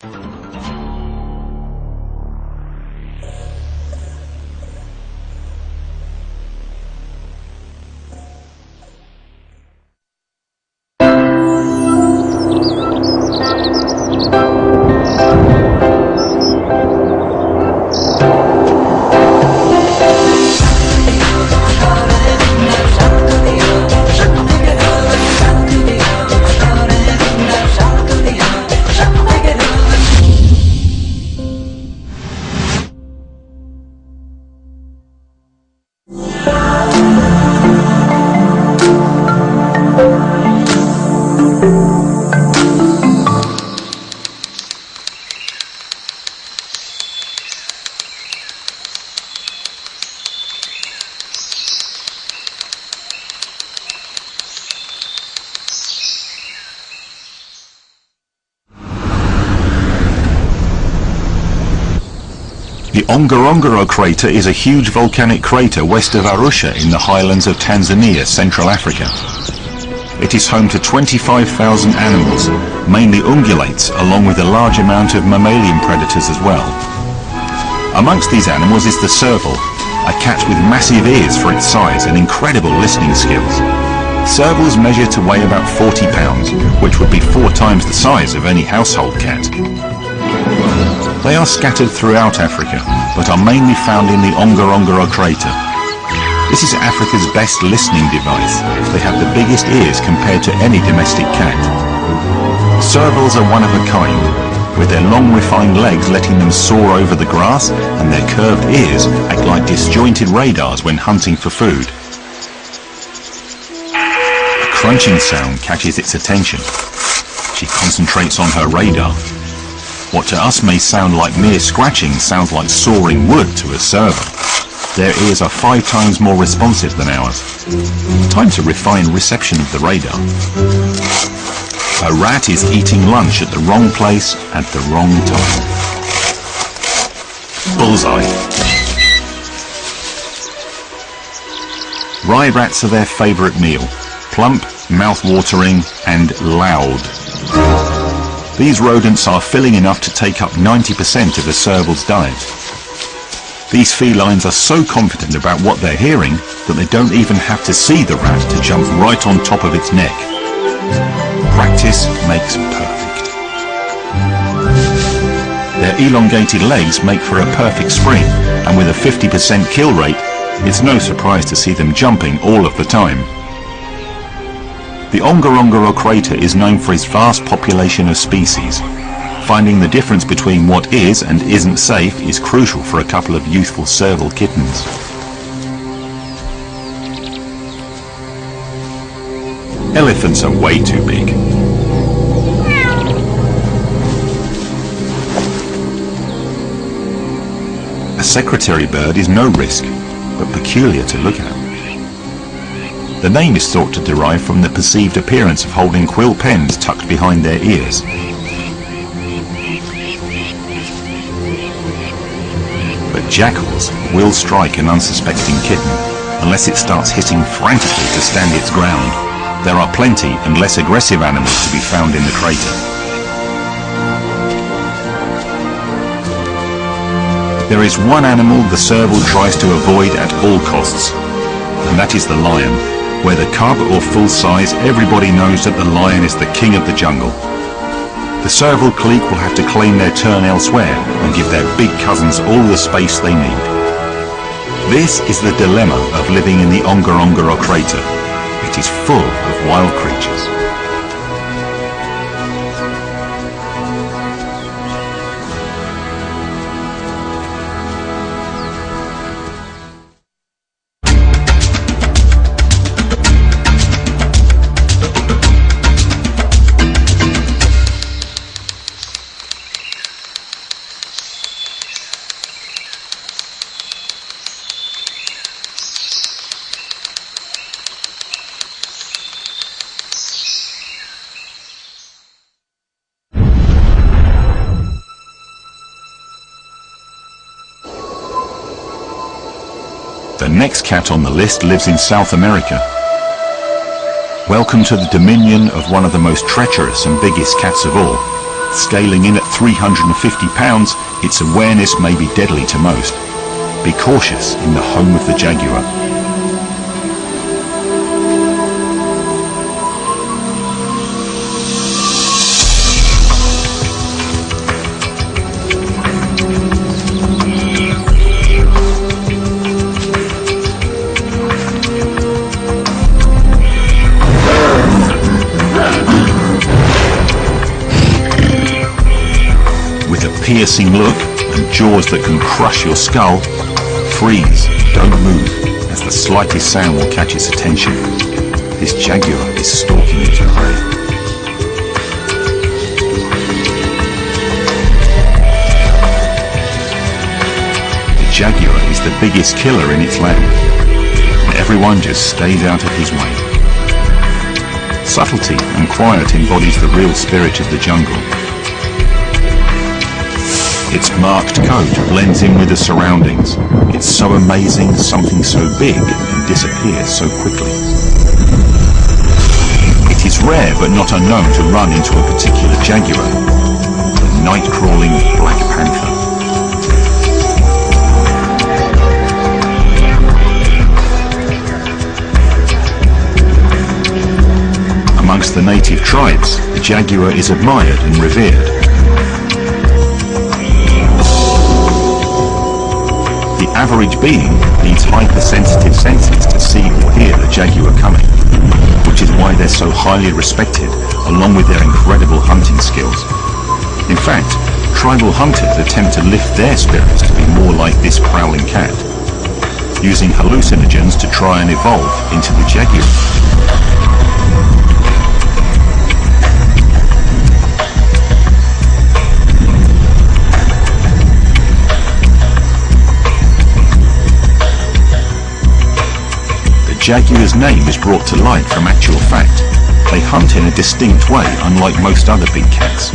The Ngorongoro crater is a huge volcanic crater west of Arusha in the highlands of Tanzania, Central Africa. It is home to 25,000 animals, mainly ungulates, along with a large amount of mammalian predators as well. Amongst these animals is the serval, a cat with massive ears for its size and incredible listening skills. Servals measure to weigh about 40 pounds, which would be 4 times the size of any household cat. They are scattered throughout Africa, but are mainly found in the Ngorongoro crater. This is Africa's best listening device. They have the biggest ears compared to any domestic cat. Servals are one of a kind, with their long refined legs letting them soar over the grass, and their curved ears act like disjointed radars when hunting for food. A crunching sound catches its attention. She concentrates on her radar. What to us may sound like mere scratching sounds like sawing wood to a serval. Their ears are 5 times more responsive than ours. Time to refine reception of the radar. A rat is eating lunch at the wrong place at the wrong time. Bullseye. Rye rats are their favourite meal. Plump, mouth-watering and loud. These rodents are filling enough to take up 90% of a serval's diet. These felines are so confident about what they're hearing that they don't even have to see the rat to jump right on top of its neck. Practice makes perfect. Their elongated legs make for a perfect spring, and with a 50% kill rate, it's no surprise to see them jumping all of the time. The Ngorongoro crater is known for its vast population of species. Finding the difference between what is and isn't safe is crucial for a couple of youthful serval kittens. Elephants are way too big. A secretary bird is no risk, but peculiar to look at. The name is thought to derive from the perceived appearance of holding quill pens tucked behind their ears. But jackals will strike an unsuspecting kitten unless it starts hissing frantically to stand its ground. There are plenty and less aggressive animals to be found in the crater. There is one animal the serval tries to avoid at all costs, and that is the lion. Whether cub or full size, everybody knows that the lion is the king of the jungle. The serval clique will have to claim their turn elsewhere and give their big cousins all the space they need. This is the dilemma of living in the Ngorongoro crater. It is full of wild creatures. The next cat on the list lives in South America. Welcome to the dominion of one of the most treacherous and biggest cats of all, Scaling in at 350 pounds, its awareness may be deadly to most. Be cautious in the home of the jaguar. Piercing look and jaws that can crush your skull, freeze, don't move, as the slightest sound will catch its attention. This jaguar is stalking its prey. The jaguar is the biggest killer in its land, and everyone just stays out of his way. Subtlety and quiet embodies the real spirit of the jungle. Its marked coat blends in with the surroundings. It's so amazing something so big can disappear so quickly. It is rare but not unknown to run into a particular jaguar, the night-crawling black panther. Amongst the native tribes, the jaguar is admired and revered. The average being needs hypersensitive senses to see or hear the jaguar coming, which is why they're so highly respected, along with their incredible hunting skills. In fact, tribal hunters attempt to lift their spirits to be more like this prowling cat, using hallucinogens to try and evolve into the jaguar. Jaguar's name is brought to light from actual fact. They hunt in a distinct way, unlike most other big cats.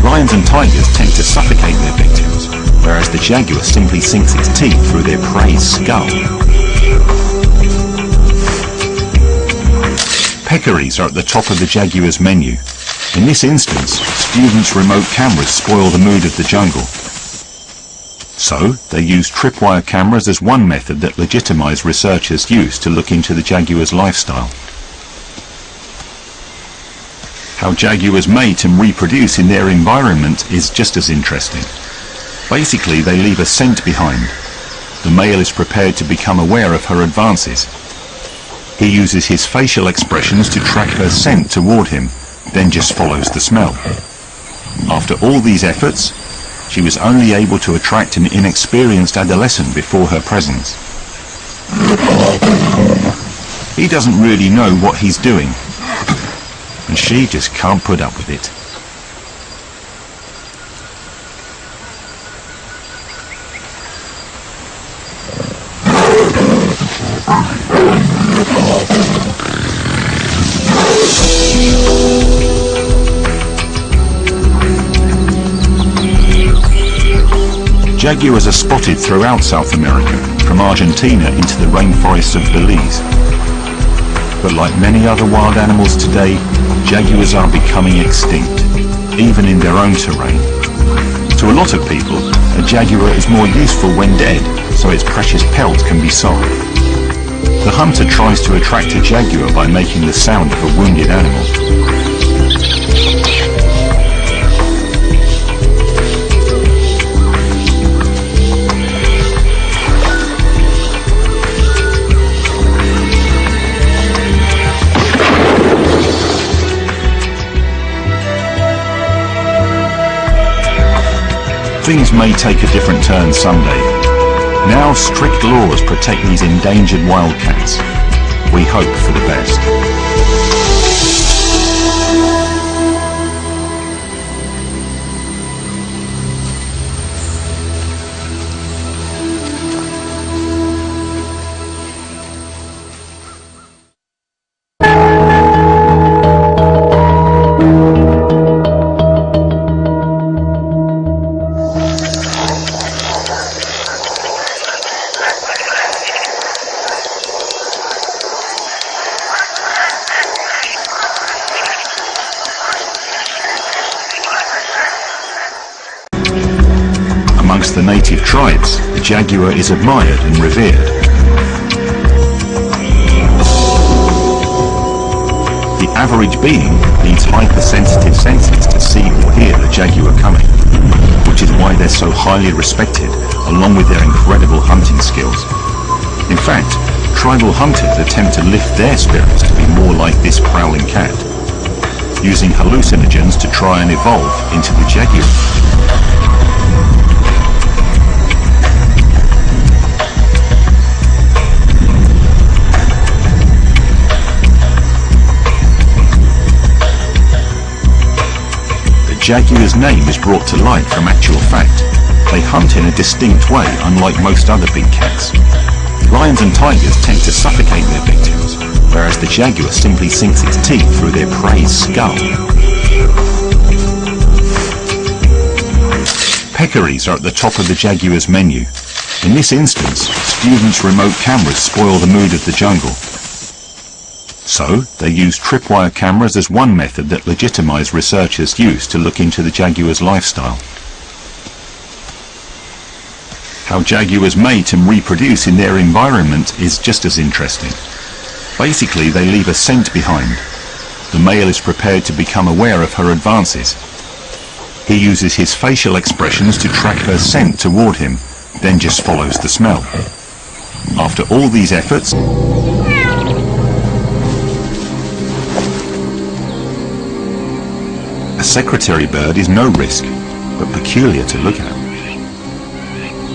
Lions and tigers tend to suffocate their victims, whereas the jaguar simply sinks its teeth through their prey's skull. Peccaries are at the top of the jaguar's menu. In this instance, students' remote cameras spoil the mood of the jungle. So, they use tripwire cameras as one method that legitimized researchers' use to look into the jaguar's lifestyle. How jaguars mate and reproduce in their environment is just as interesting. Basically, they leave a scent behind. The male is prepared to become aware of her advances. He uses his facial expressions to track her scent toward him, then just follows the smell. After all these efforts, she was only able to attract an inexperienced adolescent before her presence. He doesn't really know what he's doing, and she just can't put up with it. Jaguars are spotted throughout South America, from Argentina into the rainforests of Belize. But like many other wild animals today, jaguars are becoming extinct, even in their own terrain. To a lot of people, a jaguar is more useful when dead, so its precious pelt can be sold. The hunter tries to attract a jaguar by making the sound of a wounded animal. Things may take a different turn someday. Now strict laws protect these endangered wildcats. We hope for the best. Amongst the native tribes, the jaguar is admired and revered. The average being needs hypersensitive senses to see or hear the jaguar coming, which is why they're so highly respected, along with their incredible hunting skills. In fact, tribal hunters attempt to lift their spirits to be more like this prowling cat, using hallucinogens to try and evolve into the jaguar. Jaguar's name is brought to light from actual fact. They hunt in a distinct way, unlike most other big cats. Lions and tigers tend to suffocate their victims, whereas the jaguar simply sinks its teeth through their prey's skull. Peccaries are at the top of the jaguar's menu. In this instance, students' remote cameras spoil the mood of the jungle. So, they use tripwire cameras as one method that legitimized researchers' use to look into the jaguar's lifestyle. How jaguars mate and reproduce in their environment is just as interesting. Basically, they leave a scent behind. The male is prepared to become aware of her advances. He uses his facial expressions to track her scent toward him, then just follows the smell. After all these efforts, a secretary bird is no risk, but peculiar to look at.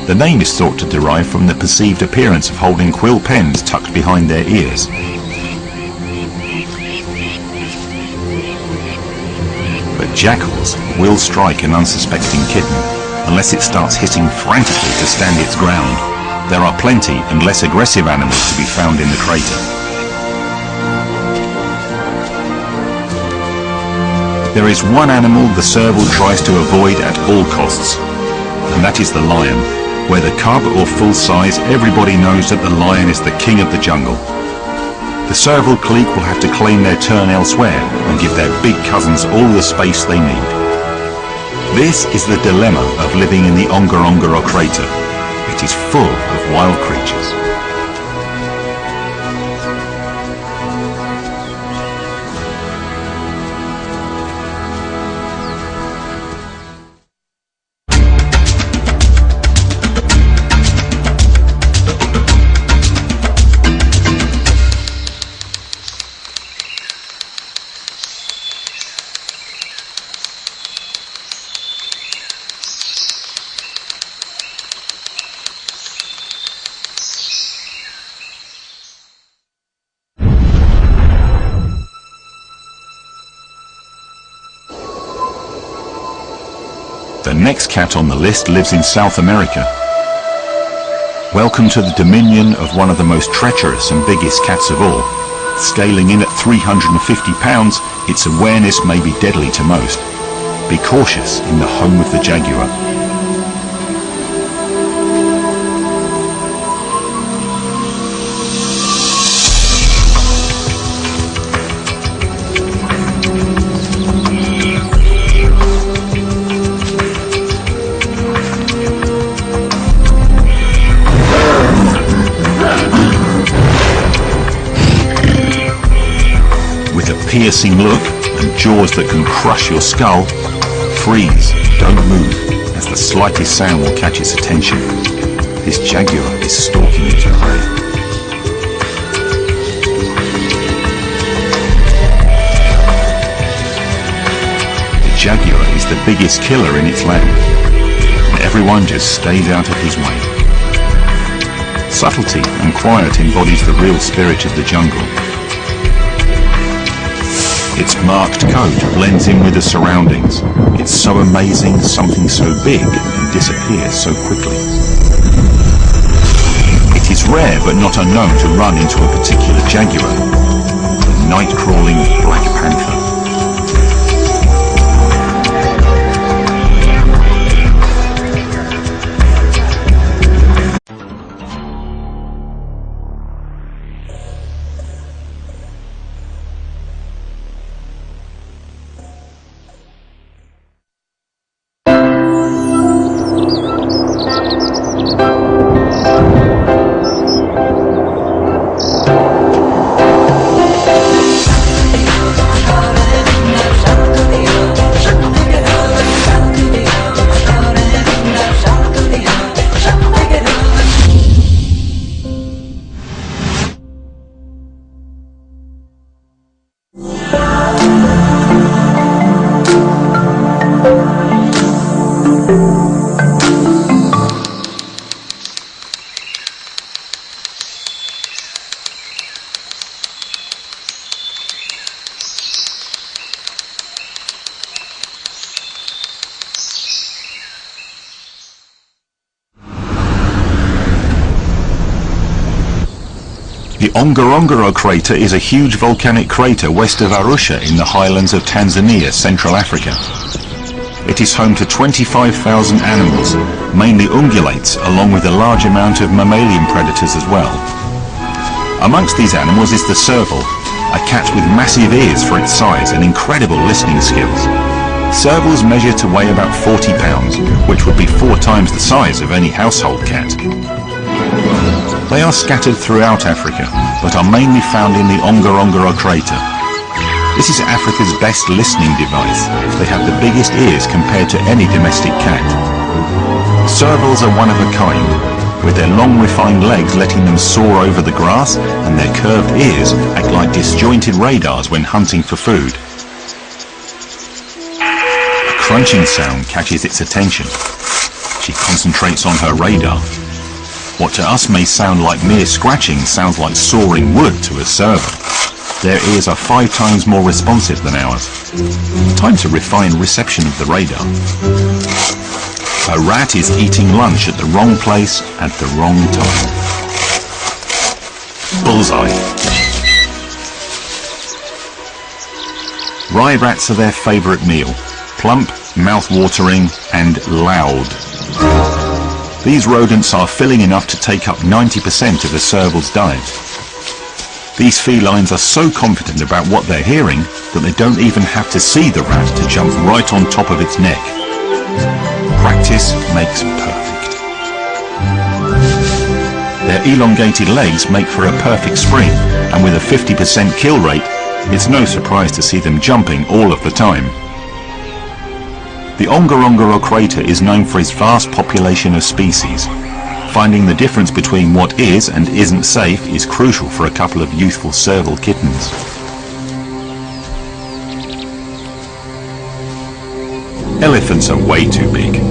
The name is thought to derive from the perceived appearance of holding quill pens tucked behind their ears. But jackals will strike an unsuspecting kitten unless it starts hissing frantically to stand its ground. There are plenty and less aggressive animals to be found in the crater. There is one animal the serval tries to avoid at all costs, and that is the lion. Whether cub or full size, everybody knows that the lion is the king of the jungle. The serval clique will have to claim their turn elsewhere and give their big cousins all the space they need. This is the dilemma of living in the Ngorongoro crater. It is full of wild creatures. The next cat on the list lives in South America. Welcome to the dominion of one of the most treacherous and biggest cats of all. Scaling in at 350 pounds, its awareness may be deadly to most. Be cautious in the home of the jaguar. Piercing look and jaws that can crush your skull, freeze, don't move, as the slightest sound will catch its attention. This jaguar is stalking its prey. The jaguar is the biggest killer in its land, and everyone just stays out of his way. Subtlety and quiet embodies the real spirit of the jungle. Its marked coat blends in with the surroundings. It's so amazing something so big can disappear so quickly. It is rare but not unknown to run into a particular jaguar, the night-crawling black panther. The Ngorongoro crater is a huge volcanic crater west of Arusha in the highlands of Tanzania, Central Africa. It is home to 25,000 animals, mainly ungulates, along with a large amount of mammalian predators as well. Amongst these animals is the serval, a cat with massive ears for its size and incredible listening skills. Servals measure to weigh about 40 pounds, which would be 4 times the size of any household cat. They are scattered throughout Africa, but are mainly found in the Ngorongoro crater. This is Africa's best listening device. They have the biggest ears compared to any domestic cat. Servals are one of a kind, with their long refined legs letting them soar over the grass, and their curved ears act like disjointed radars when hunting for food. A crunching sound catches its attention. She concentrates on her radar. What to us may sound like mere scratching sounds like sawing wood to a serval. Their ears are 5 times more responsive than ours. Time to refine reception of the radar. A rat is eating lunch at the wrong place at the wrong time. Bullseye. Rye rats are their favourite meal. Plump, mouth-watering and loud. These rodents are filling enough to take up 90% of a serval's diet. These felines are so confident about what they're hearing that they don't even have to see the rat to jump right on top of its neck. Practice makes perfect. Their elongated legs make for a perfect spring, and with a 50% kill rate, it's no surprise to see them jumping all of the time. The Ngorongoro crater is known for its vast population of species. Finding the difference between what is and isn't safe is crucial for a couple of youthful serval kittens. Elephants are way too big.